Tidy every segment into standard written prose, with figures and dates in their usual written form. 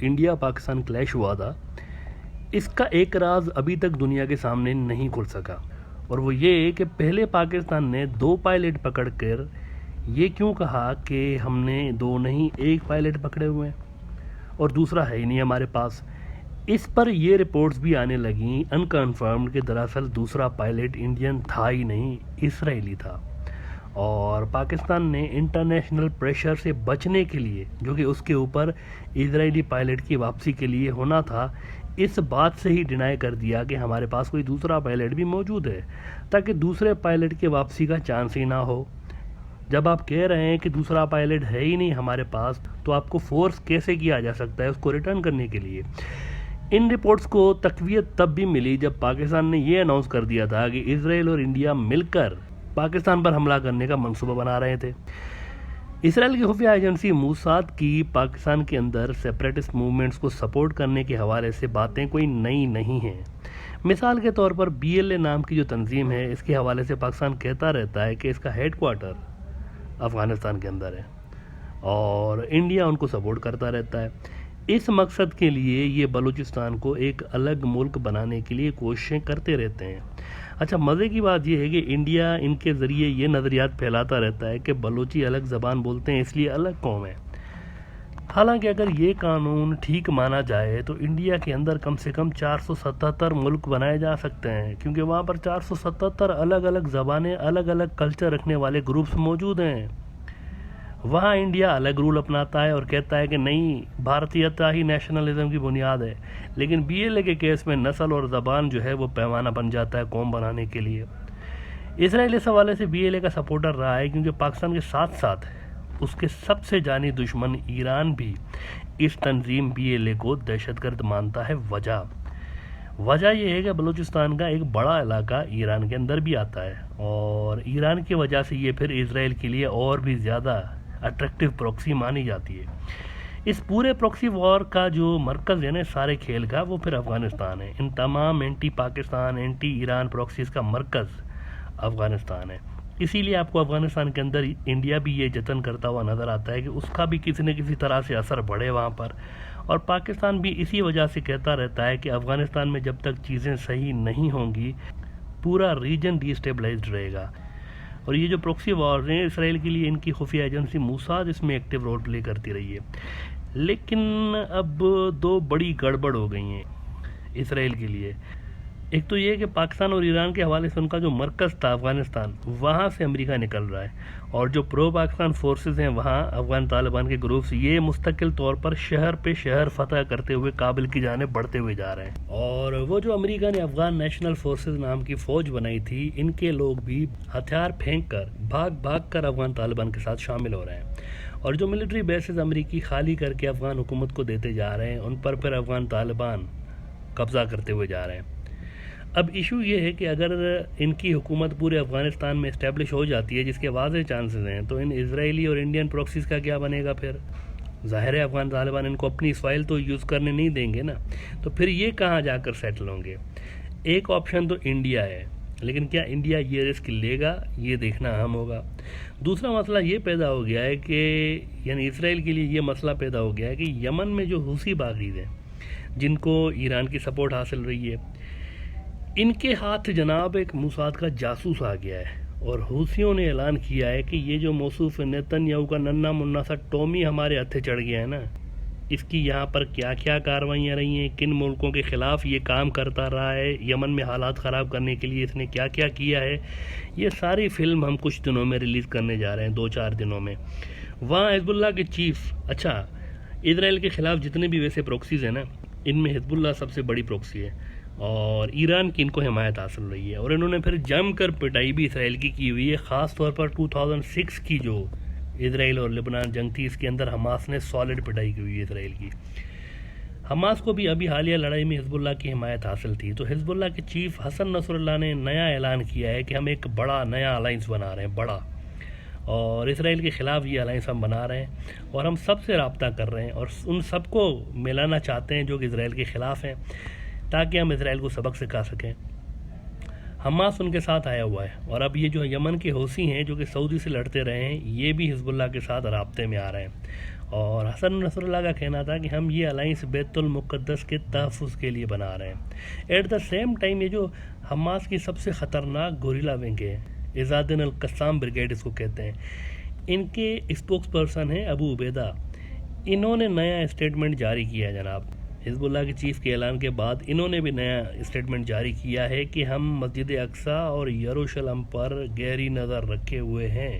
India Pakistan clash ہوا تھا، اس کا ایک راز ابھی تک دنیا کے سامنے نہیں کھل سکا، اور وہ یہ کہ پہلے پاکستان نے 2 پائلٹ پکڑ کر یہ کیوں کہا کہ ہم نے 2 نہیں 1 پائلٹ پکڑے ہوئے ہیں اور دوسرا ہے ہی نہیں ہمارے پاس۔ اس پر یہ رپورٹس بھی آنے لگیں انکنفرمڈ کہ دراصل دوسرا پائلٹ انڈین تھا ہی نہیں، اسرائیلی تھا، اور پاکستان نے انٹرنیشنل پریشر سے بچنے کے لیے جو کہ اس کے اوپر اسرائیلی پائلٹ کی واپسی کے لیے ہونا تھا، اس بات سے ہی ڈینائی کر دیا کہ ہمارے پاس کوئی دوسرا پائلٹ بھی موجود ہے، تاکہ دوسرے پائلٹ کے واپسی کا چانس ہی نہ ہو۔ جب آپ کہہ رہے ہیں کہ دوسرا پائلٹ ہے ہی نہیں ہمارے پاس، تو آپ کو فورس کیسے کیا جا سکتا ہے اس کو ریٹرن کرنے کے لیے؟ ان رپورٹس کو تقویت تب بھی ملی جب پاکستان نے یہ اناؤنس کر دیا تھا کہ اسرائیل اور انڈیا مل کر پاکستان پر حملہ کرنے کا منصوبہ بنا رہے تھے۔ اسرائیل کی خفیہ ایجنسی موساد کی پاکستان کے اندر سیپریٹسٹ موومنٹس کو سپورٹ کرنے کے حوالے سے باتیں کوئی نئی نہیں ہیں۔ مثال کے طور پر BLA نام کی جو تنظیم ہے، اس کے حوالے سے پاکستان کہتا رہتا ہے کہ اس کا ہیڈ کوارٹر افغانستان کے اندر ہے، اور انڈیا ان کو سپورٹ کرتا رہتا ہے۔ اس مقصد کے لیے یہ بلوچستان کو ایک الگ ملک بنانے کے لیے کوششیں کرتے رہتے ہیں۔ اچھا، مزے کی بات یہ ہے کہ انڈیا ان کے ذریعے یہ نظریات پھیلاتا رہتا ہے کہ بلوچی الگ زبان بولتے ہیں اس لیے الگ قوم ہے۔ حالانکہ اگر یہ قانون ٹھیک مانا جائے تو انڈیا کے اندر کم سے کم 477 ملک بنائے جا سکتے ہیں، کیونکہ وہاں پر 477 الگ الگ زبانیں، الگ الگ کلچر رکھنے والے گروپس موجود ہیں۔ وہاں انڈیا الگ رول اپناتا ہے اور کہتا ہے کہ نہیں، بھارتیتا ہی نیشنلزم کی بنیاد ہے، لیکن BLA کے کیس میں نسل اور زبان جو ہے وہ پیمانہ بن جاتا ہے قوم بنانے کے لیے۔ اسرائیل اس حوالے سے BLA کا سپورٹر رہا ہے، کیونکہ پاکستان کے ساتھ ساتھ اس کے سب سے جانی دشمن ایران بھی اس تنظیم BLA کو دہشت گرد مانتا ہے۔ وجہ یہ ہے کہ بلوچستان کا ایک بڑا علاقہ ایران کے اندر بھی آتا ہے، اور ایران کی وجہ سے یہ پھر اسرائیل کے لیے اور بھی زیادہ اٹریکٹیو پروکسی مانی جاتی ہے۔ اس پورے پروکسی وار کا جو مرکز ہے نا سارے کھیل کا، وہ پھر افغانستان ہے۔ ان تمام anti Pakistan, anti Iran proxies کا مرکز افغانستان ہے۔ اسی لیے آپ کو افغانستان کے اندر انڈیا بھی یہ جتن کرتا ہوا نظر آتا ہے کہ اس کا بھی کسی نہ کسی طرح سے اثر بڑھے وہاں پر، اور پاکستان بھی اسی وجہ سے کہتا رہتا ہے کہ افغانستان میں جب تک چیزیں صحیح نہیں ہوں گی، پورا ریجن ڈی اسٹیبلائزڈ رہے گا۔ اور یہ جو پروکسی وار ہیں اسرائیل کے لیے، ان کی خفیہ ایجنسی موساد اس میں ایکٹیو رول پلے کرتی رہی ہے۔ لیکن اب 2 بڑی گڑبڑ ہو گئی ہیں اسرائیل کے لیے۔ ایک تو یہ کہ پاکستان اور ایران کے حوالے سے ان کا جو مرکز تھا افغانستان، وہاں سے امریکہ نکل رہا ہے، اور جو پرو پاکستان فورسز ہیں وہاں افغان طالبان کے گروپس، یہ مستقل طور پر شہر پہ شہر فتح کرتے ہوئے کابل کی جانب بڑھتے ہوئے جا رہے ہیں۔ اور وہ جو امریکہ نے افغان نیشنل فورسز نام کی فوج بنائی تھی، ان کے لوگ بھی ہتھیار پھینک کر بھاگ کر افغان طالبان کے ساتھ شامل ہو رہے ہیں، اور جو ملٹری بیسز امریکی خالی کر کے افغان حکومت کو دیتے جا رہے ہیں، ان پر پھر افغان طالبان قبضہ کرتے ہوئے جا رہے ہیں۔ اب ایشو یہ ہے کہ اگر ان کی حکومت پورے افغانستان میں اسٹیبلش ہو جاتی ہے، جس کے واضح چانسز ہیں، تو ان اسرائیلی اور انڈین پروکسیز کا کیا بنے گا پھر؟ ظاہر ہے افغان طالبان ان کو اپنی سوائل تو یوز کرنے نہیں دیں گے نا، تو پھر یہ کہاں جا کر سیٹل ہوں گے؟ ایک آپشن تو انڈیا ہے، لیکن کیا انڈیا یہ رسک لے گا؟ یہ دیکھنا اہم ہوگا۔ دوسرا مسئلہ یہ پیدا ہو گیا ہے کہ یعنی اسرائیل کے لیے یہ مسئلہ پیدا ہو گیا ہے کہ یمن میں جو حوثی باغی ہیں، جن کو ایران کی سپورٹ حاصل رہی ہے، ان کے ہاتھ جناب ایک موساد کا جاسوس آ گیا ہے، اور حوثیوں نے اعلان کیا ہے کہ یہ جو موصوف نیتن یاہو کا ننا منا سا ٹومی ہمارے ہتھے چڑھ گیا ہے نا، اس کی یہاں پر کیا کیا کارروائیاں رہی ہیں، کن ملکوں کے خلاف یہ کام کرتا رہا ہے، یمن میں حالات خراب کرنے کے لیے اس نے کیا کیا کیا ہے، یہ ساری فلم ہم کچھ دنوں میں ریلیز کرنے جا رہے ہیں، 2-4 دنوں میں۔ وہاں حزب اللہ کے چیف، اچھا اسرائیل کے خلاف جتنے بھی ویسے پروکسیز ہیں نا، ان میں حزب اللہ سب سے بڑی پروکسی ہے، اور ایران کی ان کو حمایت حاصل رہی ہے، اور انہوں نے پھر جم کر پٹائی بھی اسرائیل کی ہوئی ہے، خاص طور پر 2006 کی جو اسرائیل اور لبنان جنگ تھی، اس کے اندر حماس نے سالڈ پٹائی کی ہوئی ہے اسرائیل کی۔ حماس کو بھی ابھی حالیہ لڑائی میں حزب اللہ کی حمایت حاصل تھی، تو حزب اللہ کے چیف حسن نصر اللہ نے نیا اعلان کیا ہے کہ ہم ایک بڑا نیا الائنس بنا رہے ہیں، بڑا، اور اسرائیل کے خلاف یہ الائنس ہم بنا رہے ہیں، اور ہم سب سے رابطہ کر رہے ہیں، اور ان سب کو ملانا چاہتے ہیں جو کہ اسرائیل کے خلاف ہیں، تاکہ ہم اسرائیل کو سبق سکھا سکیں۔ حماس ان کے ساتھ آیا ہوا ہے، اور اب یہ جو یمن کے حوثی ہیں جو کہ سعودی سے لڑتے رہے ہیں، یہ بھی حزب اللہ کے ساتھ رابطے میں آ رہے ہیں، اور حسن نصر اللہ کا کہنا تھا کہ ہم یہ الائنس بیت المقدس کے تحفظ کے لیے بنا رہے ہیں۔ ایٹ دا سیم ٹائم یہ جو حماس کی سب سے خطرناک گوریلا ونگ ہے، عزاد الدین القسام بریگیڈ اس کو کہتے ہیں، ان کے اسپوکس پرسن ہیں ابو عبیدہ، انہوں نے نیا اسٹیٹمنٹ جاری کیا ہے جناب۔ حزب اللہ کے چیف کے اعلان کے بعد انہوں نے بھی نیا اسٹیٹمنٹ جاری کیا ہے کہ ہم مسجد اقصیٰ اور یروشلم پر گہری نظر رکھے ہوئے ہیں،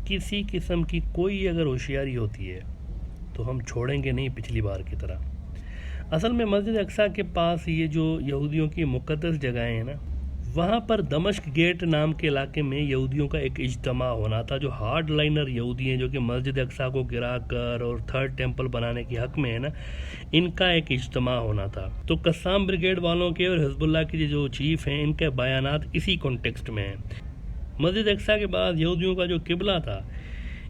کسی قسم کی کوئی اگر ہوشیاری ہوتی ہے تو ہم چھوڑیں گے نہیں پچھلی بار کی طرح۔ اصل میں مسجد اقصیٰ کے پاس یہ جو یہودیوں کی مقدس جگہیں ہیں نا، وہاں پر دمشق گیٹ نام کے علاقے میں یہودیوں کا ایک اجتماع ہونا تھا، جو ہارڈ لائنر یہودی ہیں جو کہ مسجد اقصیٰ کو گرا کر اور تھرڈ ٹیمپل بنانے کے حق میں ہے نا، ان کا ایک اجتماع ہونا تھا۔ تو قسام بریگیڈ والوں کے اور حزب اللہ کے جو چیف ہیں، ان کے بیانات اسی کانٹیکسٹ میں ہیں۔ مسجد اقصیٰ کے بعد یہودیوں کا جو قبلہ تھا،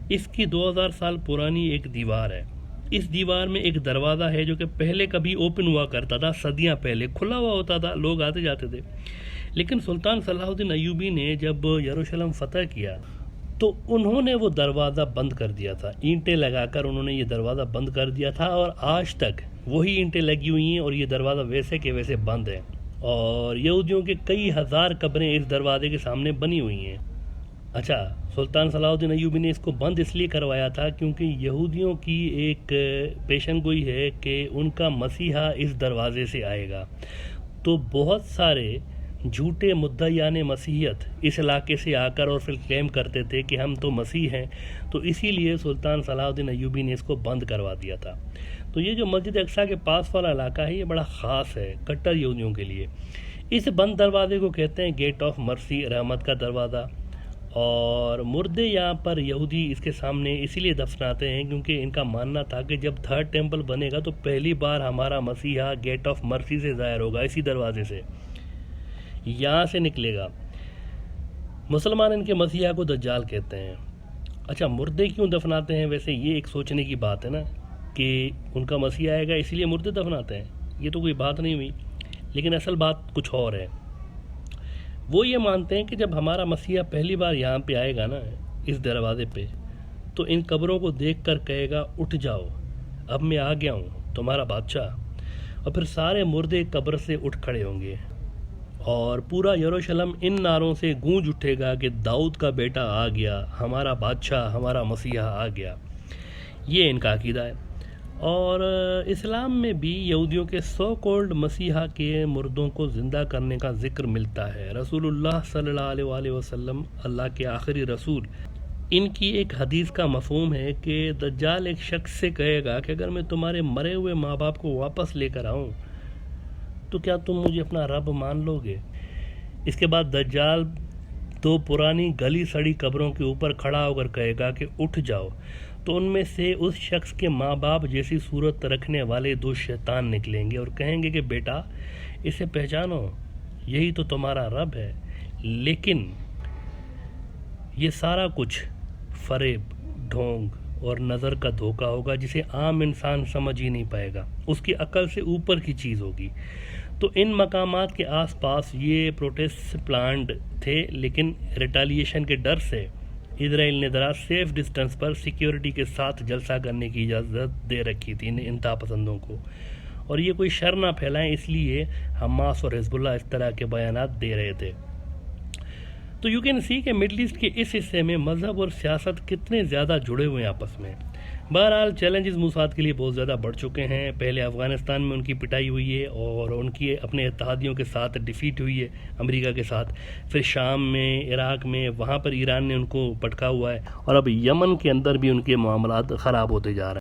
اس کی 2000 سال پرانی ایک دیوار ہے۔ اس دیوار میں ایک دروازہ ہے جو کہ پہلے کبھی اوپن ہوا کرتا تھا، صدیاں پہلے کھلا ہوا ہوتا تھا، لوگ آتے جاتے تھے، لیکن سلطان صلاح الدین ایوبی نے جب یروشلم فتح کیا تو انہوں نے وہ دروازہ بند کر دیا تھا، اینٹیں لگا کر انہوں نے یہ دروازہ بند کر دیا تھا، اور آج تک وہی اینٹیں لگی ہوئی ہیں اور یہ دروازہ ویسے کے ویسے بند ہے، اور یہودیوں کے کئی ہزار قبریں اس دروازے کے سامنے بنی ہوئی ہیں۔ اچھا، سلطان صلاح الدین ایوبی نے اس کو بند اس لیے کروایا تھا کیونکہ یہودیوں کی ایک پیشن گوئی ہے کہ ان کا مسیحا اس دروازے سے آئے گا، تو بہت سارے جھوٹے مدعیان مسیحیت اس علاقے سے آ کر اور پھر کلیم کرتے تھے کہ ہم تو مسیح ہیں، تو اسی لیے سلطان صلاح الدین ایوبی نے اس کو بند کروا دیا تھا۔ تو یہ جو مسجد اقصیٰ کے پاس والا علاقہ ہے، یہ بڑا خاص ہے کٹر یہودیوں کے لیے۔ اس بند دروازے کو کہتے ہیں گیٹ آف مرسی، رحمت کا دروازہ، اور مردے یہاں پر یہودی اس کے سامنے اسی لیے دفناتے ہیں کیونکہ ان کا ماننا تھا کہ جب تھرڈ ٹیمپل بنے گا تو پہلی بار ہمارا مسیحا گیٹ آف مرسی سے ظاہر ہوگا، اسی دروازے سے یہاں سے نکلے گا۔ مسلمان ان کے مسیحا کو دجال کہتے ہیں۔ اچھا، مردے کیوں دفناتے ہیں؟ ویسے یہ ایک سوچنے کی بات ہے نا کہ ان کا مسیح آئے گا اسی لیے مردے دفناتے ہیں، یہ تو کوئی بات نہیں ہوئی، لیکن اصل بات کچھ اور ہے۔ وہ یہ مانتے ہیں کہ جب ہمارا مسیحا پہلی بار یہاں پہ آئے گا نا، اس دروازے پہ، تو ان قبروں کو دیکھ کر کہے گا اٹھ جاؤ، اب میں آ گیا ہوں تمہارا بادشاہ، اور پھر سارے مردے قبر سے اٹھ کھڑے ہوں گے اور پورا یروشلم ان نعروں سے گونج اٹھے گا کہ داؤد کا بیٹا آ گیا، ہمارا بادشاہ، ہمارا مسیحا آ گیا۔ یہ ان کا عقیدہ ہے۔ اور اسلام میں بھی یہودیوں کے سو کولڈ مسیحا کے مردوں کو زندہ کرنے کا ذکر ملتا ہے۔ رسول اللہ صلی اللہ علیہ وآلہ وسلم، اللہ کے آخری رسول، ان کی ایک حدیث کا مفہوم ہے کہ دجال ایک شخص سے کہے گا کہ اگر میں تمہارے مرے ہوئے ماں باپ کو واپس لے کر آؤں تو کیا تم مجھے اپنا رب مان لو گے؟ اس کے بعد دجال دو پرانی گلی سڑی قبروں کے اوپر کھڑا ہو کر کہے گا کہ اٹھ جاؤ، تو ان میں سے اس شخص کے ماں باپ جیسی صورت رکھنے والے دو شیطان نکلیں گے اور کہیں گے کہ بیٹا اسے پہچانو، یہی تو تمہارا رب ہے۔ لیکن یہ سارا کچھ فریب، ڈھونگ اور نظر کا دھوکہ ہوگا جسے عام انسان سمجھ ہی نہیں پائے گا، اس کی عقل سے اوپر کی چیز ہوگی۔ تو ان مقامات کے آس پاس یہ پروٹیسٹ پلانڈ تھے، لیکن ریٹالیشن کے ڈر سے اسرائیل نے ذرا سیف ڈسٹنس پر سیکیورٹی کے ساتھ جلسہ کرنے کی اجازت دے رکھی تھی ان انتہا پسندوں کو، اور یہ کوئی شر نہ پھیلائیں اس لیے حماس اور حزب اللہ اس طرح کے بیانات دے رہے تھے۔ تو یو کین سی کہ مڈل ایسٹ کے اس حصے میں مذہب اور سیاست کتنے زیادہ جڑے ہوئے ہیں آپس میں۔ بہرحال چیلنجز موساد کے لیے بہت زیادہ بڑھ چکے ہیں۔ پہلے افغانستان میں ان کی پٹائی ہوئی ہے اور ان کی اپنے اتحادیوں کے ساتھ ڈیفیٹ ہوئی ہے امریکہ کے ساتھ، پھر شام میں، عراق میں، وہاں پر ایران نے ان کو پٹکا ہوا ہے، اور اب یمن کے اندر بھی ان کے معاملات خراب ہوتے جا رہے ہیں۔